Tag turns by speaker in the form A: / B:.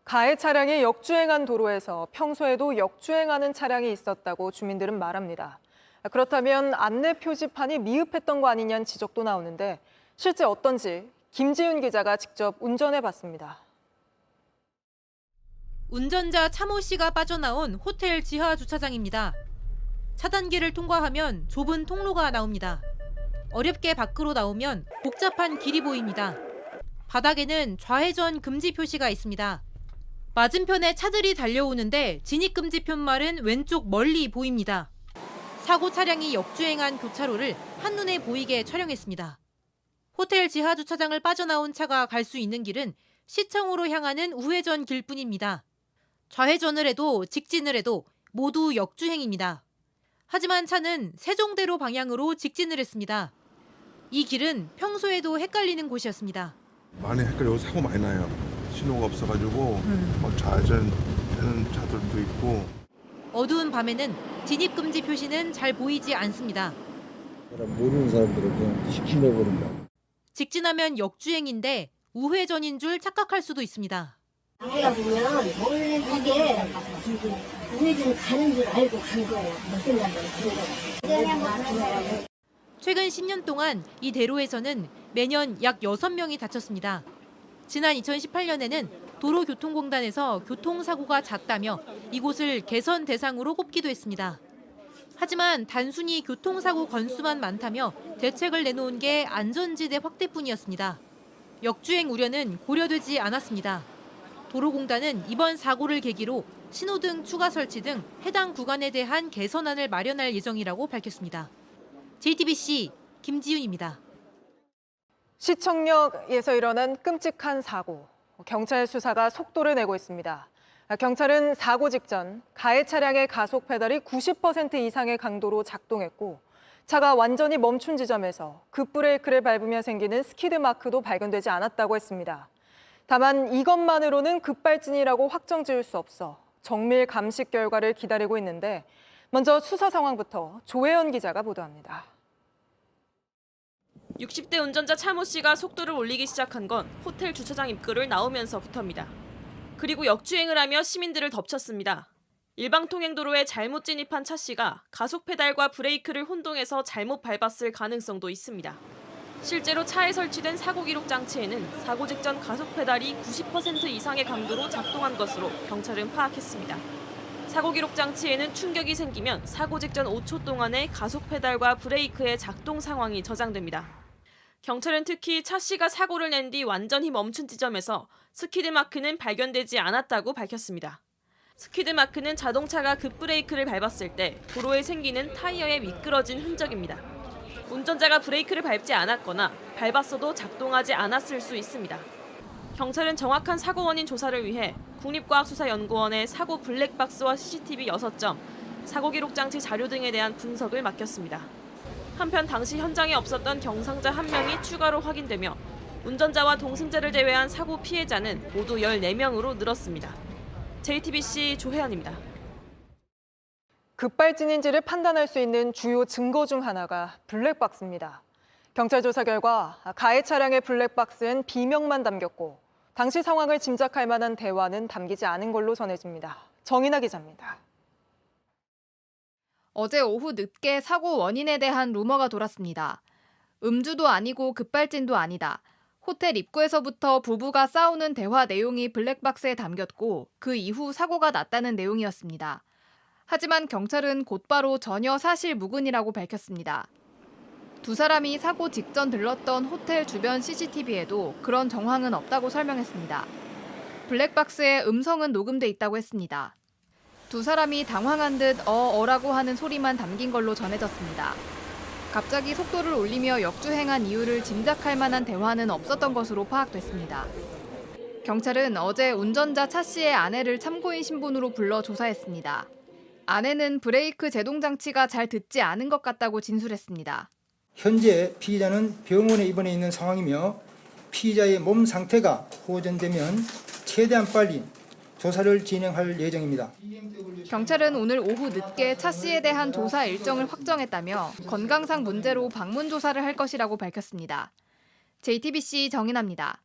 A: 가해 차량이 역주행한 도로에서 평소에도 역주행하는 차량이 있었다고 주민들은 말합니다. 그렇다면 안내 표지판이 미흡했던 거 아니냐는 지적도 나오는데 실제 어떤지 김지윤 기자가 직접 운전해 봤습니다.
B: 운전자 차모 씨가 빠져나온 호텔 지하 주차장입니다. 차단기를 통과하면 좁은 통로가 나옵니다. 어렵게 밖으로 나오면 복잡한 길이 보입니다. 바닥에는 좌회전 금지 표시가 있습니다. 맞은편에 차들이 달려오는데 진입금지 편말은 왼쪽 멀리 보입니다. 사고 차량이 역주행한 교차로를 한눈에 보이게 촬영했습니다. 호텔 지하 주차장을 빠져나온 차가 갈 수 있는 길은 시청으로 향하는 우회전 길뿐입니다. 좌회전을 해도 직진을 해도 모두 역주행입니다. 하지만 차는 세종대로 방향으로 직진을 했습니다. 이 길은 평소에도 헷갈리는 곳이었습니다.
C: 많이 헷갈리고 사고 많이 나요. 신호가 없어가지고 좌회전하는 차들도 있고.
B: 어두운 밤에는 진입금지 표시는 잘 보이지 않습니다.
D: 모르는 사람들은 그냥 시키려버린다.
B: 직진하면 역주행인데 우회전인 줄 착각할 수도 있습니다.
E: 내가 보면 몰래 이게 우회전 가는 줄 알고 간 거예요. 무슨 말이에요?
B: 최근 10년 동안 이 대로에서는 매년 약 6명이 다쳤습니다. 지난 2018년에는 도로교통공단에서 교통사고가 잦다며 이곳을 개선 대상으로 꼽기도 했습니다. 하지만 단순히 교통사고 건수만 많다며 대책을 내놓은 게 안전지대 확대뿐이었습니다. 역주행 우려는 고려되지 않았습니다. 도로공단은 이번 사고를 계기로 신호등 추가 설치 등 해당 구간에 대한 개선안을 마련할 예정이라고 밝혔습니다. JTBC 김지윤입니다.
A: 시청역에서 일어난 끔찍한 사고. 경찰 수사가 속도를 내고 있습니다. 경찰은 사고 직전 가해 차량의 가속 페달이 90% 이상의 강도로 작동했고 차가 완전히 멈춘 지점에서 급브레이크를 밟으며 생기는 스키드 마크도 발견되지 않았다고 했습니다. 다만 이것만으로는 급발진이라고 확정 지을 수 없어 정밀 감식 결과를 기다리고 있는데 먼저 수사 상황부터 조혜연 기자가 보도합니다.
F: 60대 운전자 차모 씨가 속도를 올리기 시작한 건 호텔 주차장 입구를 나오면서부터입니다. 그리고 역주행을 하며 시민들을 덮쳤습니다. 일방통행도로에 잘못 진입한 차 씨가 가속 페달과 브레이크를 혼동해서 잘못 밟았을 가능성도 있습니다. 실제로 차에 설치된 사고 기록 장치에는 사고 직전 가속 페달이 90% 이상의 강도로 작동한 것으로 경찰은 파악했습니다. 사고 기록 장치에는 충격이 생기면 사고 직전 5초 동안의 가속 페달과 브레이크의 작동 상황이 저장됩니다. 경찰은 특히 차 씨가 사고를 낸 뒤 완전히 멈춘 지점에서 스키드 마크는 발견되지 않았다고 밝혔습니다. 스키드 마크는 자동차가 급브레이크를 밟았을 때 도로에 생기는 타이어에 미끄러진 흔적입니다. 운전자가 브레이크를 밟지 않았거나 밟았어도 작동하지 않았을 수 있습니다. 경찰은 정확한 사고 원인 조사를 위해 국립과학수사연구원에 사고 블랙박스와 CCTV 6점, 사고 기록 장치 자료 등에 대한 분석을 맡겼습니다. 한편 당시 현장에 없었던 경상자 1명이 추가로 확인되며 운전자와 동승자를 제외한 사고 피해자는 모두 14명으로 늘었습니다. JTBC 조혜연입니다.
A: 급발진인지를 판단할 수 있는 주요 증거 중 하나가 블랙박스입니다. 경찰 조사 결과 가해 차량의 블랙박스엔 비명만 담겼고 당시 상황을 짐작할 만한 대화는 담기지 않은 걸로 전해집니다. 정인아 기자입니다.
G: 어제 오후 늦게 사고 원인에 대한 루머가 돌았습니다. 음주도 아니고 급발진도 아니다. 호텔 입구에서부터 부부가 싸우는 대화 내용이 블랙박스에 담겼고 그 이후 사고가 났다는 내용이었습니다. 하지만 경찰은 곧바로 전혀 사실 무근이라고 밝혔습니다. 두 사람이 사고 직전 들렀던 호텔 주변 CCTV에도 그런 정황은 없다고 설명했습니다. 블랙박스에 음성은 녹음돼 있다고 했습니다. 두 사람이 당황한 듯 어라고 하는 소리만 담긴 걸로 전해졌습니다. 갑자기 속도를 올리며 역주행한 이유를 짐작할 만한 대화는 없었던 것으로 파악됐습니다. 경찰은 어제 운전자 차 씨의 아내를 참고인 신분으로 불러 조사했습니다. 아내는 브레이크 제동 장치가 잘 듣지 않은 것 같다고 진술했습니다.
H: 현재 피의자는 병원에 입원해 있는 상황이며 피의자의 몸 상태가 호전되면 최대한 빨리 조사를 진행할 예정입니다.
G: 경찰은 오늘 오후 늦게 차 씨에 대한 조사 일정을 확정했다며 건강상 문제로 방문 조사를 할 것이라고 밝혔습니다. JTBC 정인아입니다.